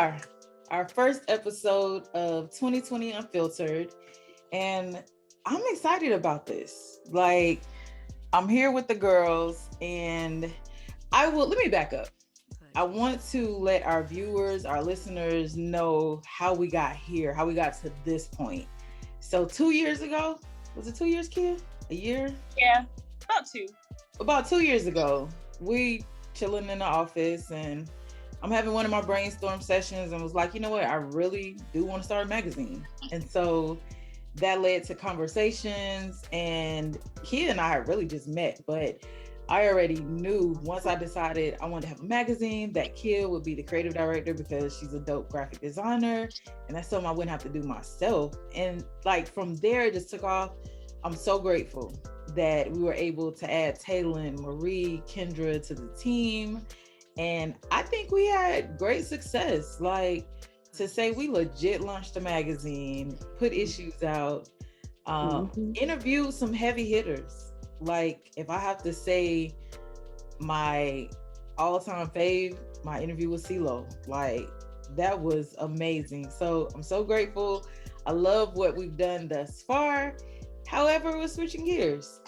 are, our first episode of 2020 Unfiltered, and I'm excited about this. Like, I'm here with the girls, and let me back up. I want to let our viewers, our listeners know how we got here, how we got to this point. So 2 years ago, was it 2 years, Kia? A year? Yeah, about two. About 2 years ago, we chilling in the office, and I'm having one of my brainstorm sessions and was like, you know what, I really do want to start a magazine. And so that led to conversations, and Kia and I had really just met, but I already knew once I decided I wanted to have a magazine that Kia would be the creative director because she's a dope graphic designer, and that's something I wouldn't have to do myself. And like from there, it just took off. I'm so grateful that we were able to add Taylor, Marie, Kendra to the team. And I think we had great success. Like, to say we legit launched a magazine, put issues out, interviewed some heavy hitters. Like, if I have to say my all-time fave, my interview with CeeLo, like, that was amazing. So I'm so grateful. I love what we've done thus far. However, we're switching gears.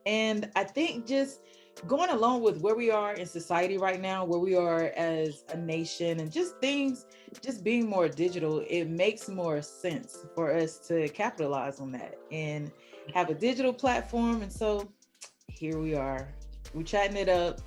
And I think just going along with where we are in society right now, where we are as a nation, and just things just being more digital, it makes more sense for us to capitalize on that and have a digital platform. And so here we are. We're chatting it up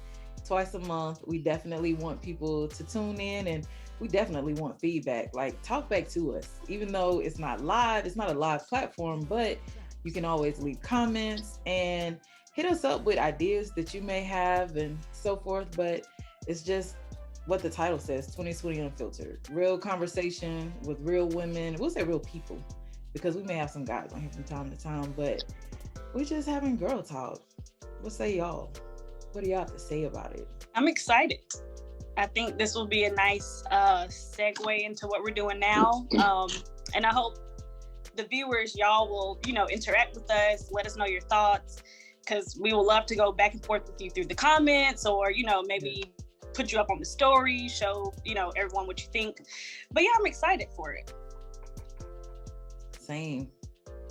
twice a month. We definitely want people to tune in, and we definitely want feedback. Like, talk back to us. Even though it's not live, it's not a live platform, but you can always leave comments and hit us up with ideas that you may have and so forth. But it's just what the title says, 2020 Unfiltered. Real conversation with real women. We'll say real people, because we may have some guys on here from time to time, but we're just having girl talk. What say y'all? What do y'all have to say about it? I'm excited. I think this will be a nice segue into what we're doing now. And I hope the viewers, y'all will, interact with us, let us know your thoughts, because we will love to go back and forth with you through the comments, or, maybe put you up on the story, show, everyone what you think. But yeah, I'm excited for it. Same.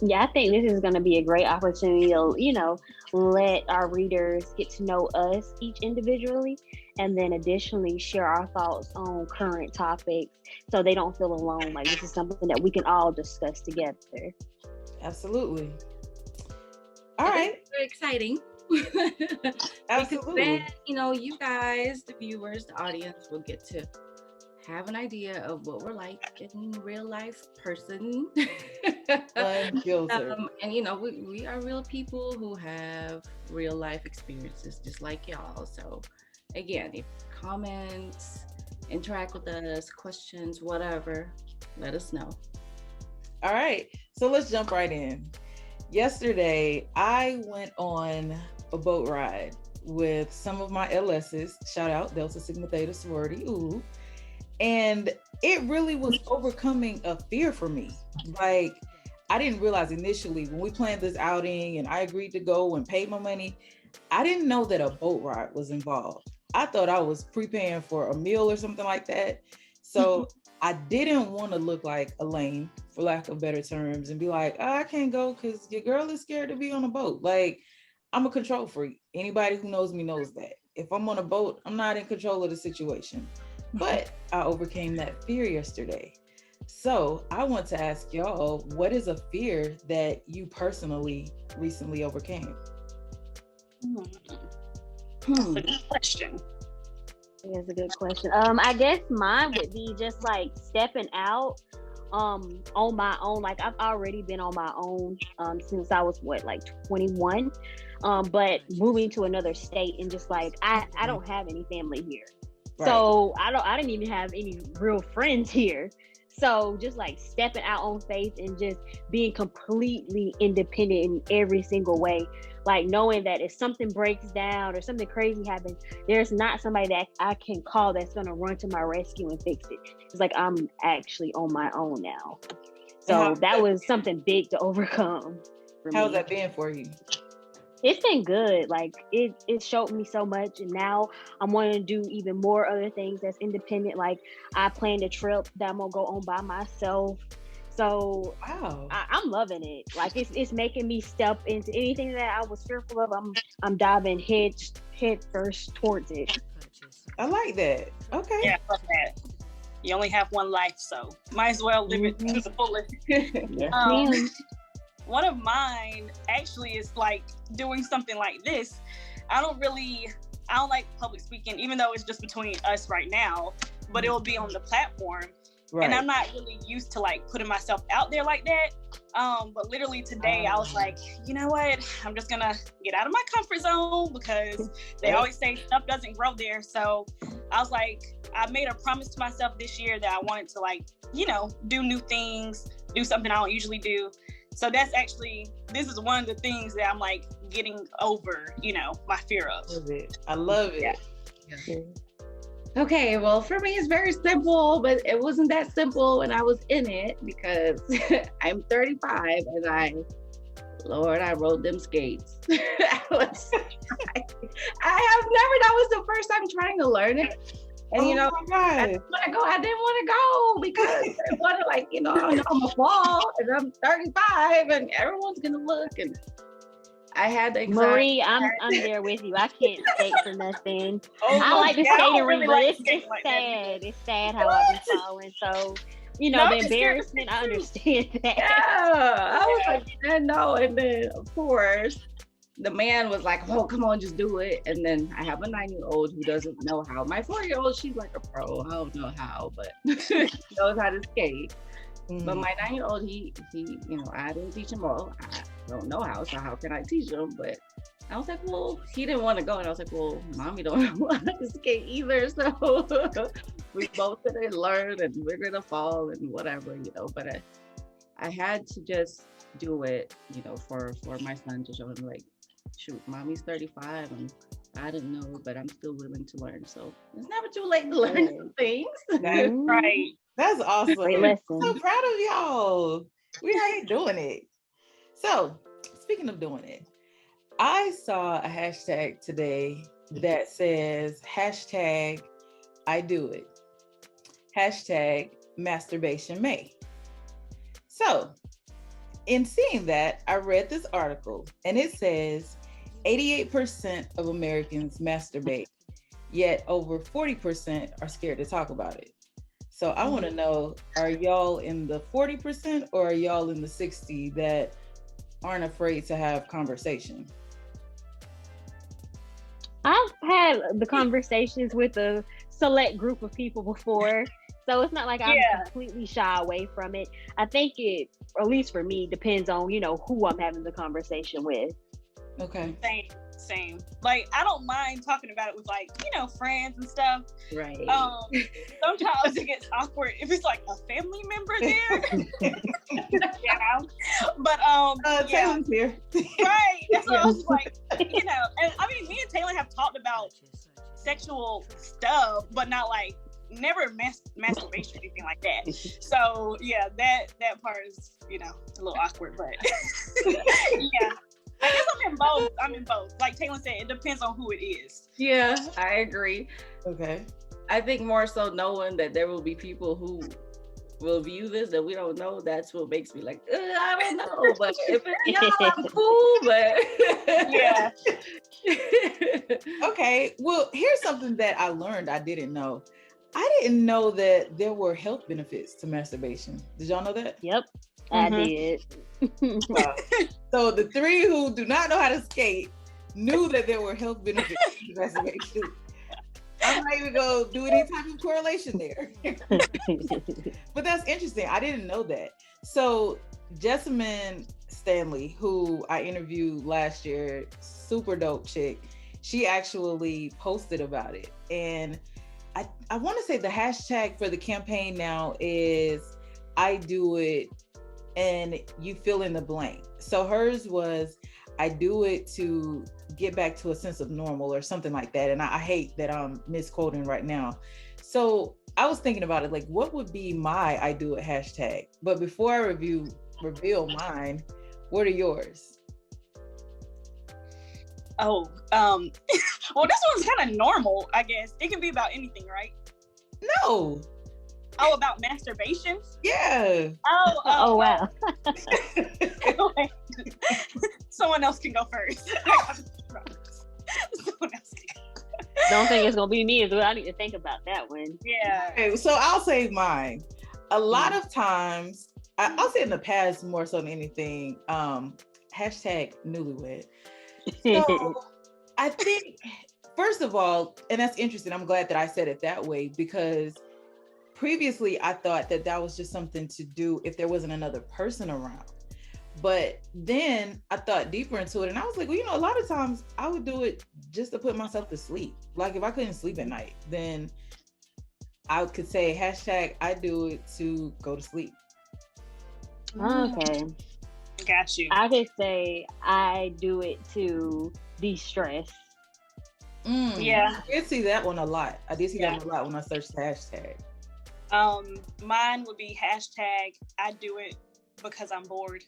Yeah, I think this is going to be a great opportunity to, let our readers get to know us each individually, and then additionally share our thoughts on current topics so they don't feel alone. Like, this is something that we can all discuss together. Absolutely. All right. Very exciting. Absolutely. Then, you guys, the viewers, the audience will get to have an idea of what we're like in real life person. Unfiltered. And we are real people who have real life experiences just like y'all. So again, if comments, interact with us, questions, whatever, let us know. All right, so let's jump right in. Yesterday, I went on a boat ride with some of my LSs. Shout out Delta Sigma Theta sorority. Ooh. And it really was overcoming a fear for me. Like, I didn't realize initially when we planned this outing and I agreed to go and paid my money, I didn't know that a boat ride was involved. I thought I was prepaying for a meal or something like that. So I didn't want to look like a lame, for lack of better terms, and be like, oh, I can't go because your girl is scared to be on a boat. Like, I'm a control freak. Anybody who knows me knows that. If I'm on a boat, I'm not in control of the situation. But I overcame that fear yesterday. So I want to ask y'all, what is a fear that you personally recently overcame? That's a good question. That's a good question. I guess mine would be just like stepping out on my own. Like, I've already been on my own since I was 21. But moving to another state and just like I don't have any family here. Right. So I didn't even have any real friends here. So just like stepping out on faith and just being completely independent in every single way. Like, knowing that if something breaks down or something crazy happens, there's not somebody that I can call that's going to run to my rescue and fix it. It's like I'm actually on my own now. So that was something big to overcome. How's that been for you? It's been good. Like it showed me so much, and now I'm wanting to do even more other things that's independent. Like I planned a trip that I'm gonna go on by myself. So Wow. I'm loving it. Like it's making me step into anything that I was fearful of. I'm diving head first towards it. I like that. Okay. Yeah, I love that. You only have one life, so might as well live it to the fullest. Yes, Um, ma'am. One of mine actually is like doing something like this. I don't like public speaking, even though it's just between us right now, but it will be on the platform. Right. And I'm not really used to like putting myself out there like that. But literally today I was like, you know what? I'm just gonna get out of my comfort zone because they always say stuff doesn't grow there. So I was like, I made a promise to myself this year that I wanted to like, do new things, do something I don't usually do. So this is one of the things that I'm like getting over, my fear of. I love it. Yeah. Okay, well, for me, it's very simple, but it wasn't that simple when I was in it because I'm 35 and Lord, I rode them skates. I have never, that was the first time trying to learn it. And, I didn't want to go because I wanted I know I'm gonna fall and I'm 35 and everyone's gonna look and I had the anxiety. Marie, I'm there with you. I can't skate for nothing. Oh, I like the skating ring, but it's like sad. It's sad how I be falling. So, the embarrassment, I understand that. Yeah, I was like, I know. And then, of course, the man was like, oh, come on, just do it. And then I have a 9-year-old who doesn't know how. My 4-year-old, she's like a pro. I don't know how, but she knows how to skate. Mm-hmm. But my 9-year-old, he, I didn't teach him all. I don't know how, so how can I teach him? But I was like, well, he didn't want to go. And I was like, well, mommy don't want to skate either. So we both gonna learn and we're gonna fall and whatever, But I had to just do it, for my son to show him like, shoot, mommy's 35 and I didn't know, but I'm still willing to learn. So it's never too late to learn some things. That's right. That's awesome. Great lesson. I'm so proud of y'all. We ain't doing it. So speaking of doing it, I saw a hashtag today that says hashtag I do it. Hashtag masturbation May. So in seeing that, I read this article and it says 88% of Americans masturbate, yet over 40% are scared to talk about it. So I want to know, are y'all in the 40% or are y'all in the 60% that aren't afraid to have conversation? I've had the conversations with a select group of people before. So it's not like I'm completely shy away from it. I think it, at least for me, depends on, who I'm having the conversation with. Okay. Same. Like, I don't mind talking about it with friends and stuff. Right. Sometimes it gets awkward if it's like a family member there. But Taylor's here. Right. That's what I was like, and I mean, me and Taylor have talked about sexual stuff, but not like never masturbation or anything like that. So yeah, that part is a little awkward, but yeah. I guess I'm in both. Like Taylor said, it depends on who it is. Yeah, I agree. Okay. I think more so knowing that there will be people who will view this that we don't know, that's what makes me like, I don't know. But if it's y'all, I'm cool, but yeah. Okay. Well, here's something that I learned I didn't know. I didn't know that there were health benefits to masturbation. Did y'all know that? Yep. I did. So the three who do not know how to skate knew that there were health benefits to masturbation. I'm not even gonna do any type of correlation there. But that's interesting. I didn't know that. So Jessamine Stanley, who I interviewed last year, super dope chick, she actually posted about it. And I want to say the hashtag for the campaign now is I do it and you fill in the blank. So hers was, I do it to get back to a sense of normal or something like that. And I hate that I'm misquoting right now. So I was thinking about it, like, what would be my I do it hashtag? But before I reveal mine, what are yours? Oh, well, this one's kind of normal, I guess. It can be about anything, right? No. Oh, about masturbation? Yeah. Oh wow. Someone else can go first. Someone else can. Don't think it's gonna be me as well. I need to think about that one. Yeah. Okay, so I'll say mine. A lot of times, I'll say in the past more so than anything, hashtag newlywed. So I think, first of all, and that's interesting, I'm glad that I said it that way, because previously I thought that that was just something to do if there wasn't another person around. But then I thought deeper into it and I was like, well, a lot of times I would do it just to put myself to sleep. Like if I couldn't sleep at night, then I could say hashtag I do it to go to sleep. Okay. Got you. I could say I do it to de-stress. Yeah. I did see that one a lot. I did see that one a lot when I searched the hashtag. Mine would be hashtag I do it because I'm bored.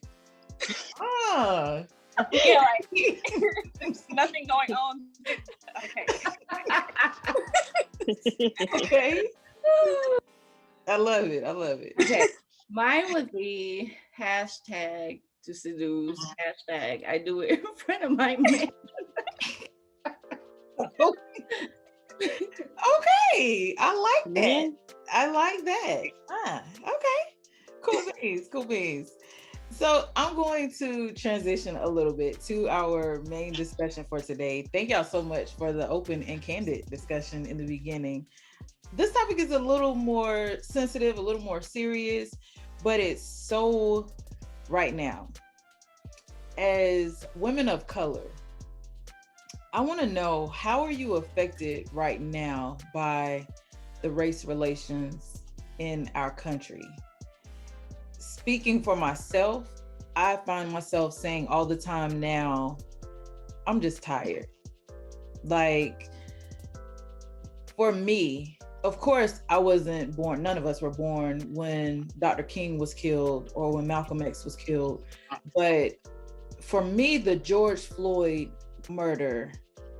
Ah. Yeah, like there's nothing going on. Okay. Okay. I love it. I love it. Okay. Mine would be hashtag to seduce, hashtag I do it in front of my man. Okay. I like that. Yeah. I like that. Okay. Cool beans. Cool beans. So I'm going to transition a little bit to our main discussion for today. Thank y'all so much for the open and candid discussion in the beginning. This topic is a little more sensitive, a little more serious, but it's so right now. As women of color, I want to know, how are you affected right now by the race relations in our country? Speaking for myself, I find myself saying all the time now, I'm just tired. Like, for me, of course, I wasn't born, none of us were born when Dr. King was killed or when Malcolm X was killed. But for me, the George Floyd murder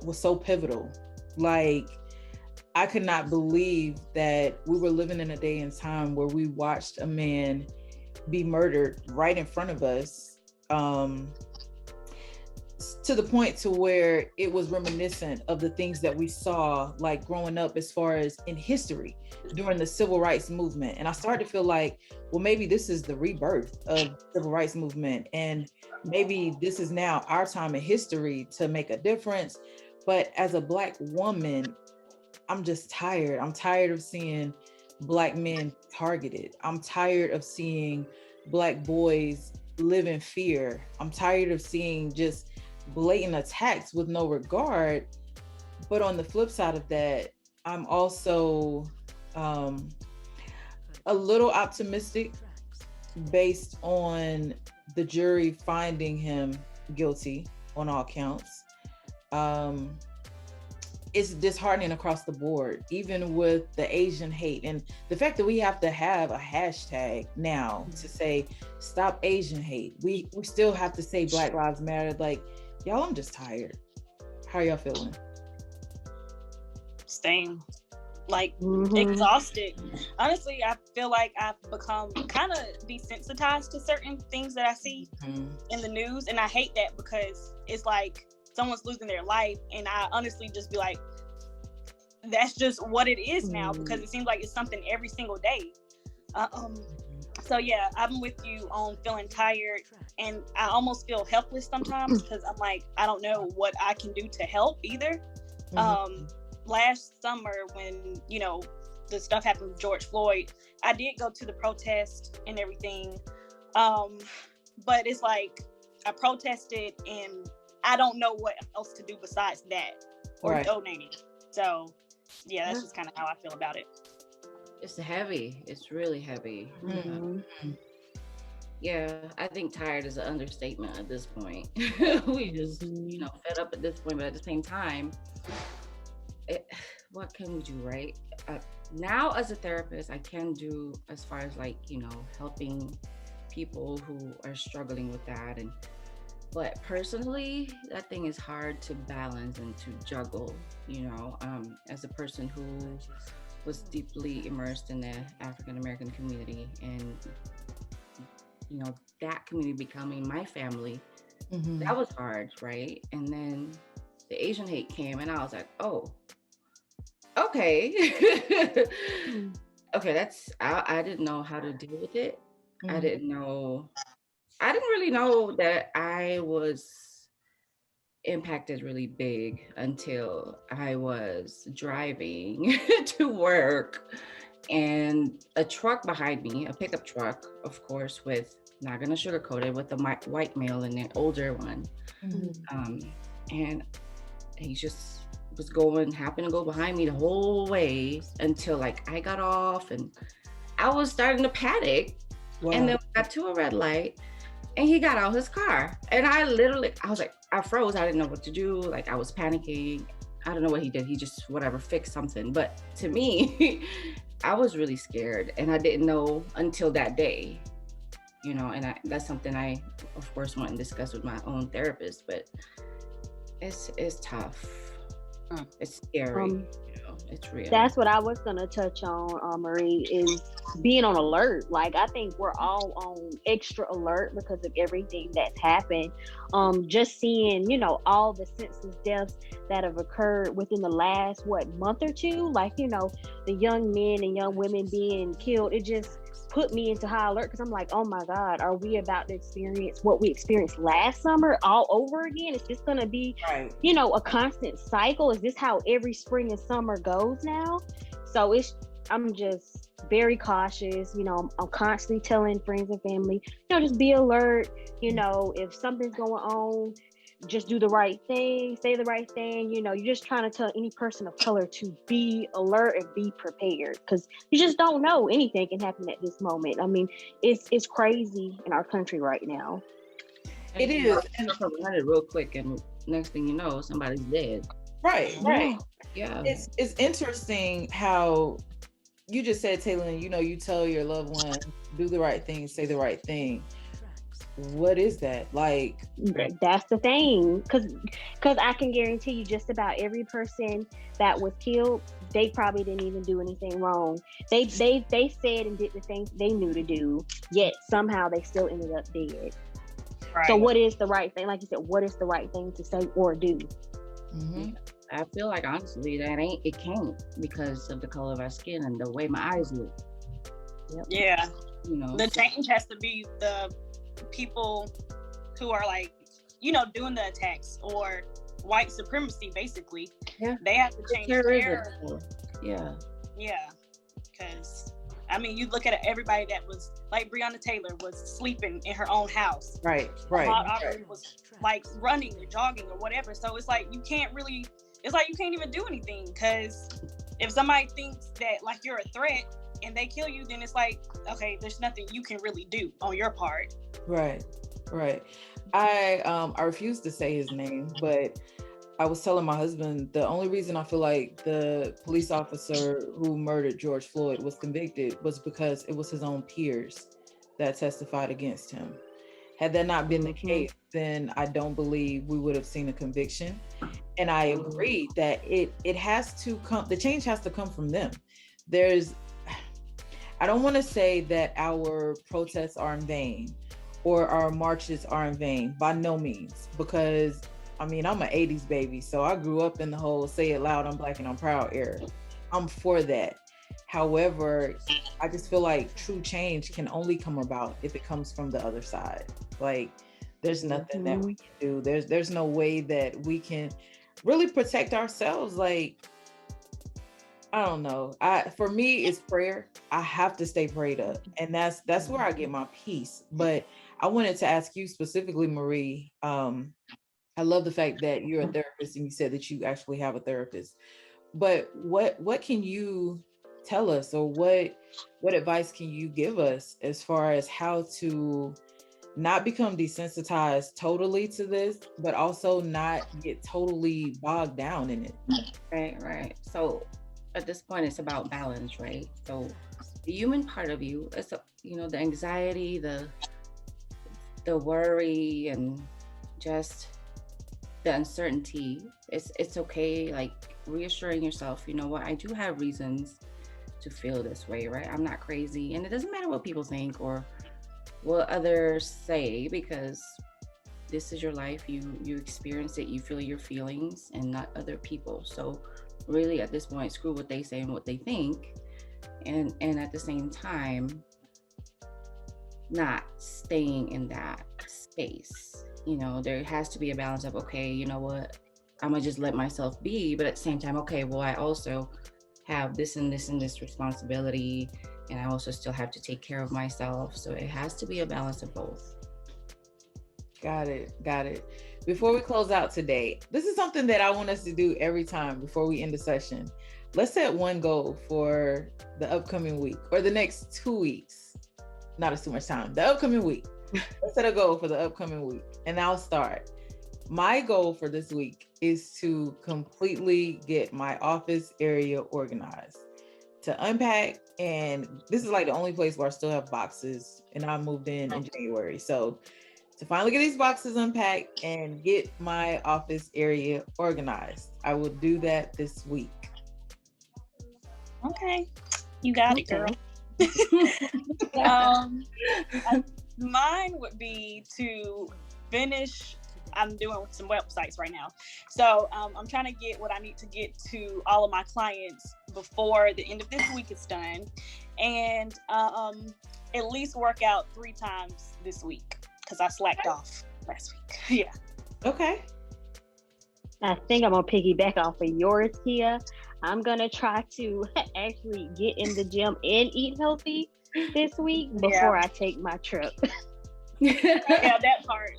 was so pivotal. Like, I could not believe that we were living in a day and time where we watched a man be murdered right in front of us, to the point to where it was reminiscent of the things that we saw like growing up as far as in history during the civil rights movement. And I started to feel like, well, maybe this is the rebirth of civil rights movement, and maybe this is now our time in history to make a difference. But as a Black woman, I'm just tired. I'm tired of seeing Black men targeted. I'm tired of seeing Black boys live in fear. I'm tired of seeing just blatant attacks with no regard. But on the flip side of that, I'm also a little optimistic based on the jury finding him guilty on all counts. It's disheartening across the board, even with the Asian hate and the fact that we have to have a hashtag now to say stop Asian hate. We still have to say Black Lives Matter. Like, y'all, I'm just tired. How are y'all feeling? Same. Like, exhausted. Honestly, I feel like I've become kind of desensitized to certain things that I see in the news, and I hate that because it's like someone's losing their life, and I honestly just be like, that's just what it is now, because it seems like it's something every single day. So yeah, I'm with you on feeling tired, and I almost feel helpless sometimes because I'm like, I don't know what I can do to help either. Last summer when, the stuff happened with George Floyd, I did go to the protest and everything. But it's like, I protested and I don't know what else to do besides that or donating. So yeah, that's just kind of how I feel about it. It's heavy. It's really heavy. Yeah, I think tired is an understatement at this point. We just, fed up at this point, but at the same time, what can we do, right? Now as a therapist, I can do as far as like, helping people who are struggling with that and But personally, that thing is hard to balance and to juggle, as a person who was deeply immersed in the African American community, and that community becoming my family. That was hard, right? And then the Asian hate came, and I was like, oh, okay. Okay, I didn't know how to deal with it. I didn't really know that I was impacted really big until I was driving to work, and a truck behind me, a pickup truck, of course, with, not gonna sugarcoat it, with a white male and an older one. And he just happened to go behind me the whole way until like I got off, and I was starting to panic. Wow. And then we got to a red light, and he got out his car, and I was like, I froze. I didn't know what to do. Like, I was panicking. I don't know what he did. He just fixed something. But to me, I was really scared, and I didn't know until that day, and that's something I, of course, want to discuss with my own therapist. But it's tough. It's scary. It's real. That's what I was gonna touch on, Marie, is being on alert. Like, I think we're all on extra alert because of everything that's happened. Just seeing, all the senseless deaths that have occurred within the last month or two, like, the young men and young women being killed, it just put me into high alert, because I'm like, oh my God, are we about to experience what we experienced last summer all over again? Is this going to be, a constant cycle? Is this how every spring and summer goes now? So I'm just very cautious. I'm constantly telling friends and family, just be alert. If something's going on, just do the right thing, say the right thing. You're just trying to tell any person of color to be alert and be prepared, because you just don't know. Anything can happen at this moment. I mean, it's crazy in our country right now. It is. And real quick, and next thing you know, somebody's dead. Right. Yeah. It's interesting how you just said, Taylor, you tell your loved one, do the right thing, say the right thing. What is that like? That's the thing, because I can guarantee you, just about every person that was killed, they probably didn't even do anything wrong. They said and did the things they knew to do, yet somehow they still ended up dead. Right. So what is the right thing? Like you said, what is the right thing to say or do? I feel like, honestly, it can't, because of the color of our skin and the way my eyes look. Yeah. The change has to be the people who are like, doing the attacks, or white supremacy, basically. Yeah. They have to change their... Yeah. Because, I mean, you look at everybody that was, like Breonna Taylor was sleeping in her own house. Right. Aubrey was like running or jogging or whatever. So it's like, you can't even do anything, because if somebody thinks that like you're a threat and they kill you, then it's like, okay, there's nothing you can really do on your part. Right. I refuse to say his name, but I was telling my husband, the only reason I feel like the police officer who murdered George Floyd was convicted was because it was his own peers that testified against him. Had that not been the case, then I don't believe we would have seen a conviction. And I agree that it has to come, the change has to come from them. I don't want to say that our protests are in vain or our marches are in vain, by no means, because I mean, I'm an 80s baby, so I grew up in the whole say it loud, I'm black and I'm proud era. I'm for that. However, I just feel like true change can only come about if it comes from the other side. Like, there's nothing that we can do. There's no way that we can really protect ourselves. Like, I don't know. For me, it's prayer. I have to stay prayed up, and that's where I get my peace. But I wanted to ask you specifically, Marie. I love the fact that you're a therapist, and you said that you actually have a therapist. But what can you tell us, or what advice can you give us as far as how to not become desensitized totally to this, but also not get totally bogged down in it? Right. So at this point, it's about balance, right? So the human part of you, it's the anxiety, the worry, and just the uncertainty. It's okay, like reassuring yourself, you know what, I do have reasons to feel this way, right? I'm not crazy. And it doesn't matter what people think or what others say, because this is your life. You experience it, you feel your feelings, and not other people. So really at this point, screw what they say and what they think. And at the same time, not staying in that space. You know, there has to be a balance of, okay, you know what, I'm gonna just let myself be, but at the same time, okay, well, I also have this and this and this responsibility, and I also still have to take care of myself. So it has to be a balance of both. Got it. Before we close out today, this is something that I want us to do every time before we end the session. Let's set one goal for the upcoming week or the next 2 weeks. Not as too much time. The upcoming week. Let's set a goal for the upcoming week. And I'll start. My goal for this week is to completely get my office area organized, to unpack. And this is like the only place where I still have boxes, and I moved in January. So to finally get these boxes unpacked and get my office area organized, I will do that this week. Okay, you got it, girl. Mine would be to finish. I'm doing some websites right now, so I'm trying to get what I need to get to all of my clients before the end of this week is done, and at least work out 3 times this week because I slacked off last week. Yeah. Okay. I think I'm gonna piggyback off of yours, Kia. I'm gonna try to actually get in the gym and eat healthy this week before I take my trip. Yeah, that part.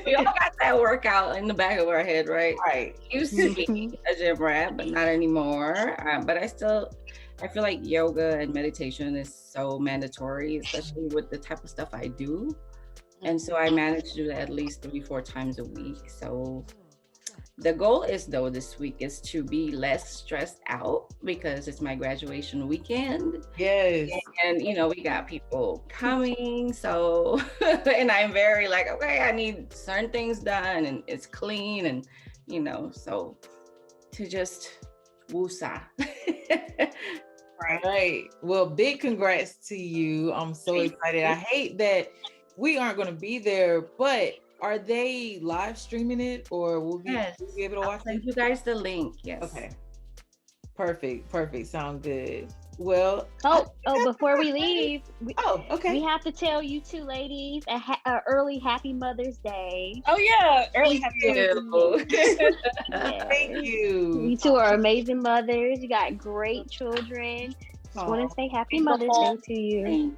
We all got that workout in the back of our head, right? Right. Used to be a gym rat, but not anymore. But I feel like yoga and meditation is so mandatory, especially with the type of stuff I do. And so I manage to do that at least 3-4 times a week. So the goal is, though, this week is to be less stressed out because it's my graduation weekend. Yes. And, you know, we got people coming. So, and I'm very like, okay, I need certain things done and it's clean and, you know, so to just woosah. All right. Well, big congrats to you. I'm so excited. I hate that we aren't going to be there, but are they live streaming it, or will we be able to watch I'll send it? you guys the link. Yes. Okay. Perfect. Sound good. Well, before we leave, we have to tell you two ladies a early Happy Mother's Day. Oh yeah, early Happy Mother's Day. Thank you. You two are amazing mothers. You got great children. Just want to say Happy Mother's Day to you.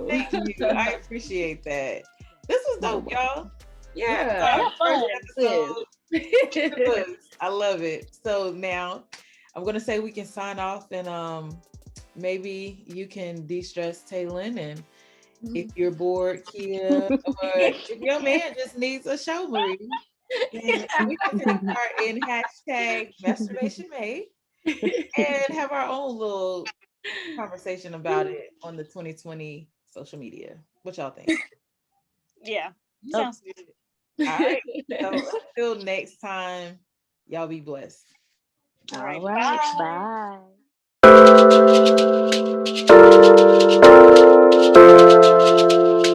Thank you. I appreciate that. This was dope, y'all. Yeah. I love it. So now I'm gonna say we can sign off, and maybe you can de-stress Taylin, and if you're bored, Kia, or if your man just needs a show, Marie, then we can take part in hashtag Masturbation May and have our own little conversation about it on the 2020 social media. What y'all think? Yeah, sounds good. All right. So until next time, y'all be blessed. All right. Bye.